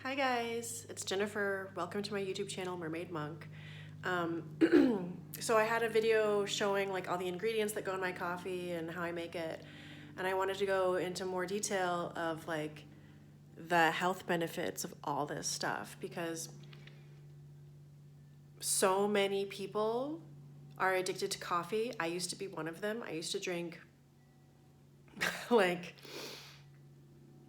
Hi guys, it's Jennifer. Welcome to my YouTube channel, Mermaid Monk. So I had a video showing like all the ingredients that go in my coffee and how I make it. And I wanted to go into more detail of like the health benefits of all this stuff because so many people are addicted to coffee. I used to be one of them. I used to drink like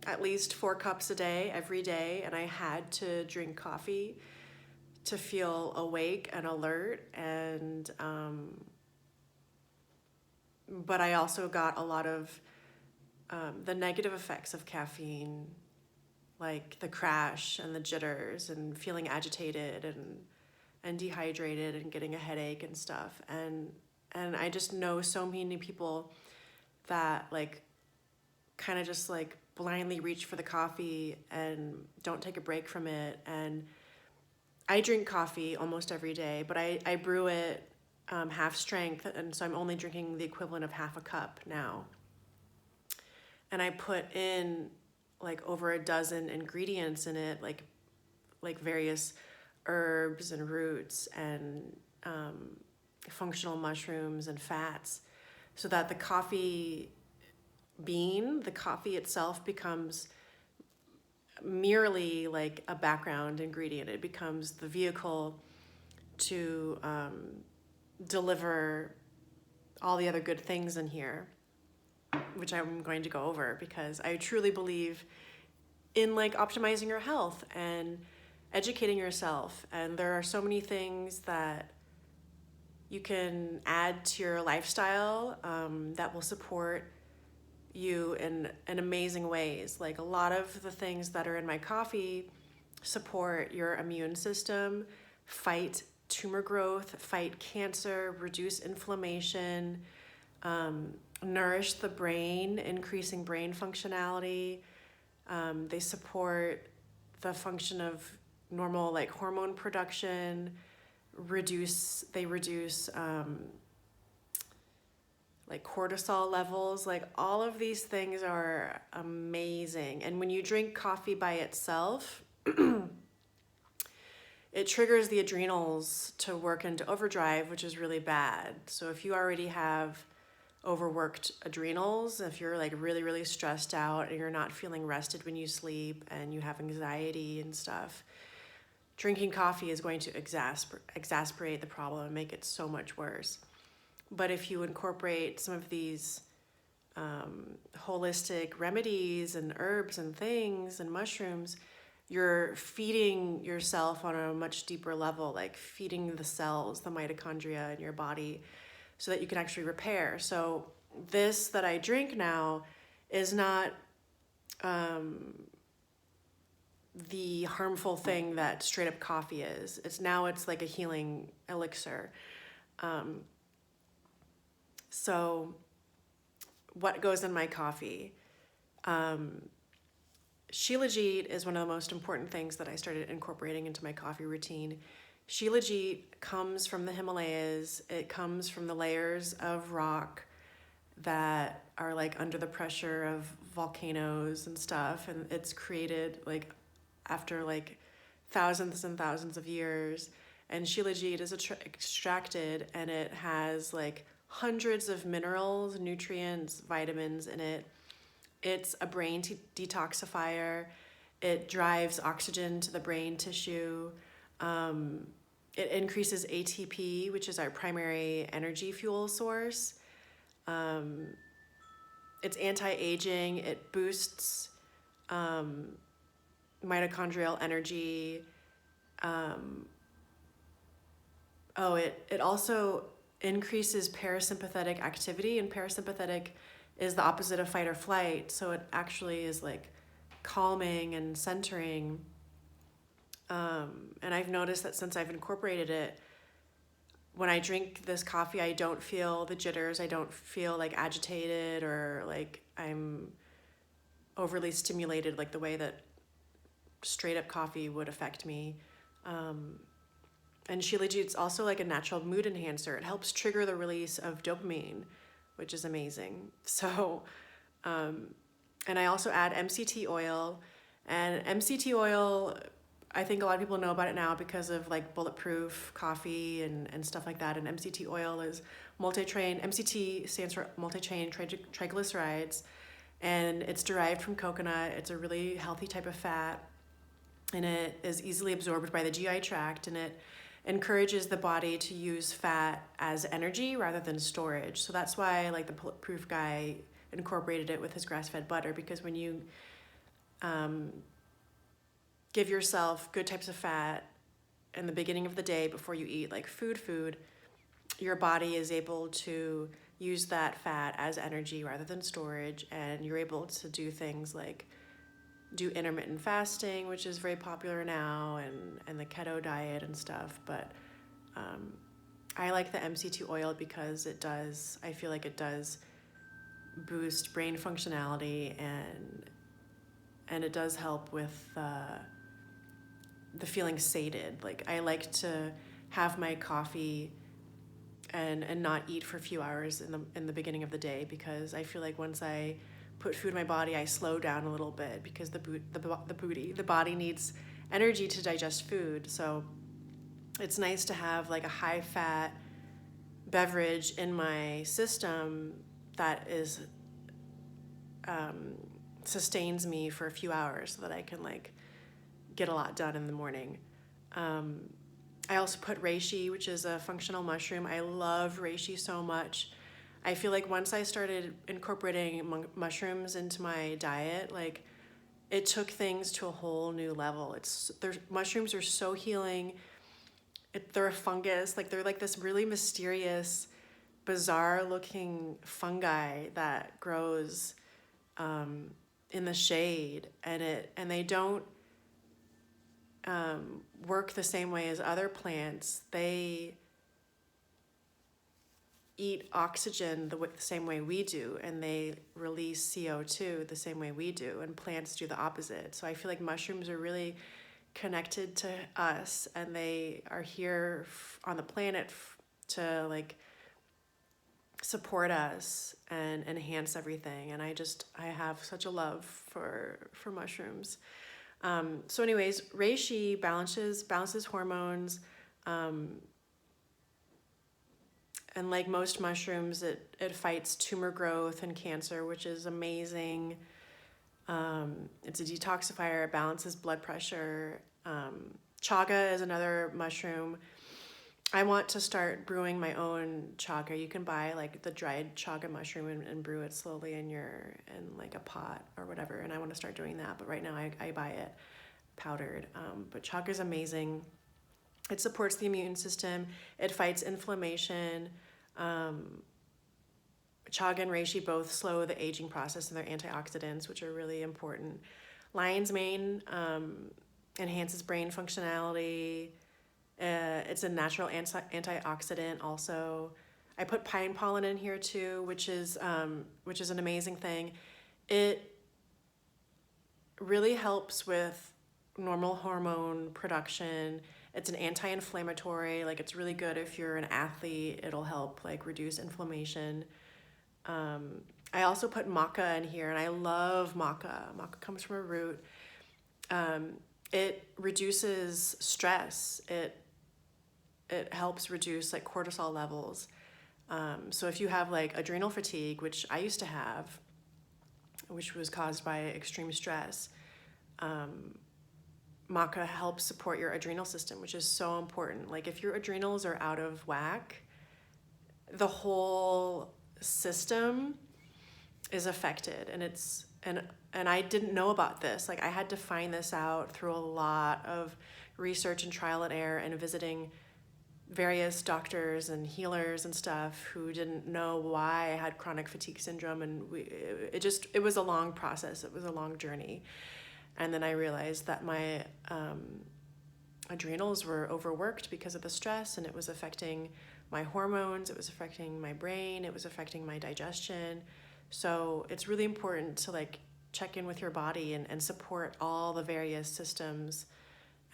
at least 4 cups a day every day, and I had to drink coffee to feel awake and alert. And but I also got a lot of the negative effects of caffeine, like the crash and the jitters and feeling agitated and dehydrated and getting a headache and stuff. And I just know so many people that like kind of just like blindly reach for the coffee and don't take a break from it. And I drink coffee almost every day, but I brew it half strength, and so I'm only drinking the equivalent of half a cup now. And I put in like over a dozen ingredients in it, like various herbs and roots and functional mushrooms and fats, so that the coffee itself becomes merely like a background ingredient. It becomes the vehicle to deliver all the other good things in here, which I'm going to go over because I truly believe in like optimizing your health and educating yourself. And there are so many things that you can add to your lifestyle that will support you in amazing ways. Like a lot of the things that are in my coffee support your immune system, fight tumor growth, fight cancer, reduce inflammation, nourish the brain, increasing brain functionality. They support the function of normal like hormone production, reduce like cortisol levels. Like all of these things are amazing. And when you drink coffee by itself, it triggers the adrenals to work into overdrive, which is really bad. So if you already have overworked adrenals, if you're like really, really stressed out and you're not feeling rested when you sleep and you have anxiety and stuff, drinking coffee is going to exacerbate the problem and make it so much worse. But if you incorporate some of these holistic remedies and herbs and things and mushrooms, you're feeding yourself on a much deeper level, like feeding the cells, the mitochondria in your body, so that you can actually repair. So this that I drink now is not the harmful thing that straight up coffee is. It's like a healing elixir. So what goes in my coffee? Shilajit is one of the most important things that I started incorporating into my coffee routine. Shilajit comes from the Himalayas. It comes from the layers of rock that are like under the pressure of volcanoes and stuff. And it's created like after like thousands and thousands of years. And Shilajit is extracted, and it has like hundreds of minerals, nutrients, vitamins in it. It's a brain detoxifier. It drives oxygen to the brain tissue. It increases ATP, which is our primary energy fuel source. It's anti-aging. It boosts mitochondrial energy. It also increases parasympathetic activity, and parasympathetic is the opposite of fight or flight. So it actually is like calming and centering. And I've noticed that since I've incorporated it, when I drink this coffee, I don't feel the jitters. I don't feel like agitated or like I'm overly stimulated like the way that straight up coffee would affect me. And Shilajit's also like a natural mood enhancer. It helps trigger the release of dopamine, which is amazing. So, and I also add MCT oil, And MCT oil, I think a lot of people know about it now because of like bulletproof coffee and stuff like that. And MCT oil is multi-chain, MCT stands for multi-chain triglycerides, and it's derived from coconut. It's a really healthy type of fat, and it is easily absorbed by the GI tract, and it encourages the body to use fat as energy rather than storage. So that's why like the bulletproof guy incorporated it with his grass-fed butter, because when you give yourself good types of fat in the beginning of the day before you eat like food, your body is able to use that fat as energy rather than storage, and you're able to do things like do intermittent fasting, which is very popular now, and the keto diet and stuff. But I like the MCT oil because I feel like it does boost brain functionality, and it does help with the feeling sated. Like I like to have my coffee and not eat for a few hours in the beginning of the day, because I feel like once I put food in my body, I slow down a little bit, because the body needs energy to digest food. So it's nice to have like a high fat beverage in my system that is sustains me for a few hours, so that I can like get a lot done in the morning. I also put reishi, which is a functional mushroom. I love reishi so much. I feel like once I started incorporating mushrooms into my diet, like it took things to a whole new level. Mushrooms are so healing. They're a fungus, like they're like this really mysterious, bizarre looking fungi that grows in the shade, and they don't work the same way as other plants. They eat oxygen the same way we do, and they release CO2 the same way we do, and plants do the opposite. So I feel like mushrooms are really connected to us, and they are here on the planet to like support us and enhance everything. And I have such a love for mushrooms. So anyways, reishi balances hormones, and like most mushrooms, it fights tumor growth and cancer, which is amazing. It's a detoxifier. It balances blood pressure. Chaga is another mushroom. I want to start brewing my own chaga. You can buy like the dried chaga mushroom and brew it slowly in like a pot or whatever. And I want to start doing that. But right now I buy it powdered. But chaga is amazing. It supports the immune system. It fights inflammation. Chaga and reishi both slow the aging process, and they're antioxidants, which are really important. Lion's mane enhances brain functionality. It's a natural antioxidant also. I put pine pollen in here too, which is an amazing thing. It really helps with normal hormone production. It's an anti-inflammatory. Like it's really good if you're an athlete. It'll help like reduce inflammation. I also put maca in here, and I love maca. Maca comes from a root. It reduces stress. It helps reduce like cortisol levels. So if you have like adrenal fatigue, which I used to have, which was caused by extreme stress, maca helps support your adrenal system, which is so important. Like if your adrenals are out of whack, the whole system is affected, and I didn't know about this. Like I had to find this out through a lot of research and trial and error, and visiting various doctors and healers and stuff who didn't know why I had chronic fatigue syndrome. And it was a long process. It was a long journey. And then I realized that my adrenals were overworked because of the stress, and it was affecting my hormones, it was affecting my brain, it was affecting my digestion. So it's really important to like check in with your body and support all the various systems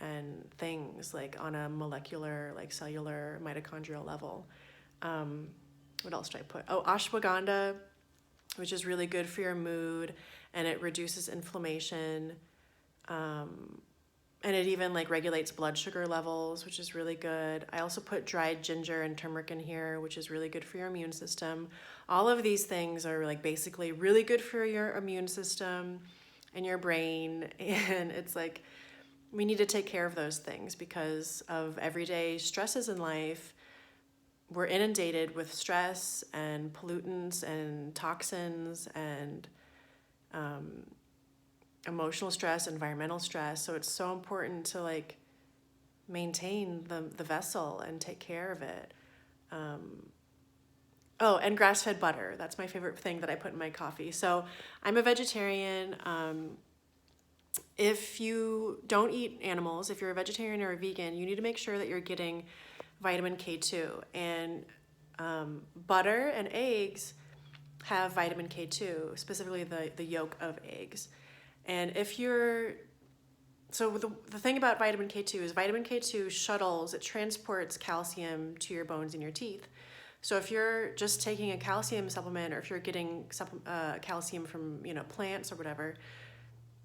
and things like on a molecular, like cellular, mitochondrial level. What else did I put? Oh, ashwagandha, which is really good for your mood, and it reduces inflammation. And it even like regulates blood sugar levels, which is really good. I also put dried ginger and turmeric in here, which is really good for your immune system. All of these things are like basically really good for your immune system and your brain. And it's like we need to take care of those things because of everyday stresses in life. We're inundated with stress and pollutants and toxins and emotional stress, environmental stress. So it's so important to like maintain the vessel and take care of it. Oh, and grass-fed butter. That's my favorite thing that I put in my coffee. So I'm a vegetarian. If you don't eat animals, if you're a vegetarian or a vegan, you need to make sure that you're getting vitamin K2. And butter and eggs have vitamin K2, specifically the yolk of eggs. And if you're, so the thing about vitamin K2 is vitamin K2 shuttles, it transports calcium to your bones and your teeth. So if you're just taking a calcium supplement or if you're getting calcium from, plants or whatever,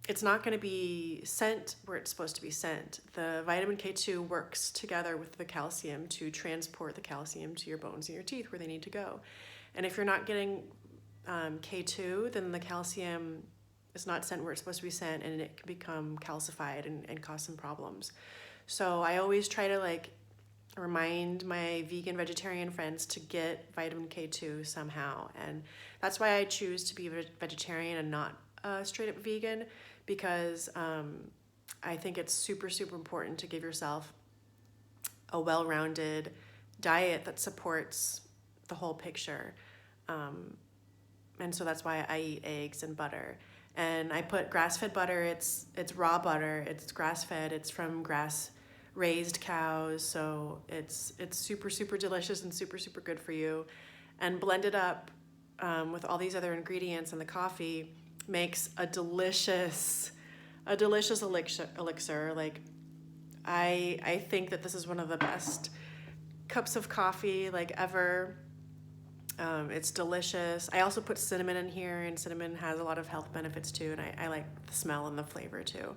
it's not going to be sent where it's supposed to be sent. The vitamin K2 works together with the calcium to transport the calcium to your bones and your teeth where they need to go. And if you're not getting K2, then the calcium is not sent where it's supposed to be sent, and it can become calcified and cause some problems. So I always try to like remind my vegan vegetarian friends to get vitamin K2 somehow. And that's why I choose to be a vegetarian and not straight up vegan, because I think it's super, super important to give yourself a well-rounded diet that supports the whole picture. And so that's why I eat eggs and butter. And I put grass-fed butter. It's raw butter. It's grass-fed. It's from grass-raised cows. So it's super, super delicious and super, super good for you. And blended up with all these other ingredients in the coffee makes a delicious elixir. Like I think that this is one of the best cups of coffee like ever. It's delicious. I also put cinnamon in here, and cinnamon has a lot of health benefits too, and I like the smell and the flavor too.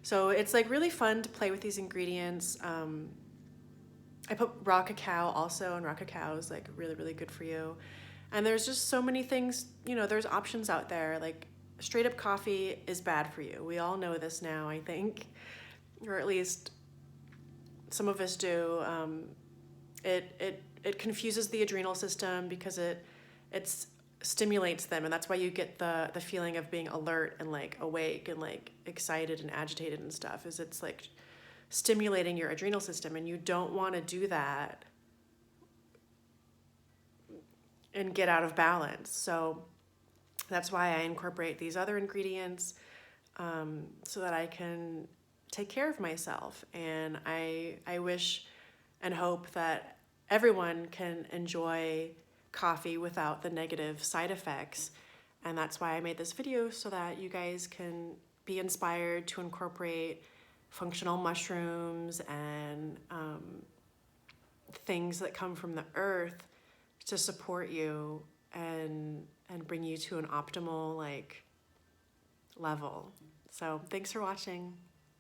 So it's like really fun to play with these ingredients. I put raw cacao also, and raw cacao is like really, really good for you. And there's just so many things, there's options out there. Like straight up coffee is bad for you. We all know this now, I think, or at least some of us do. It confuses the adrenal system because it stimulates them, and that's why you get the feeling of being alert and like awake and like excited and agitated and stuff. Is it's like stimulating your adrenal system, and you don't want to do that and get out of balance. So that's why I incorporate these other ingredients so that I can take care of myself. And I wish and hope that everyone can enjoy coffee without the negative side effects. And that's why I made this video, so that you guys can be inspired to incorporate functional mushrooms and things that come from the earth to support you and bring you to an optimal like level. So thanks for watching.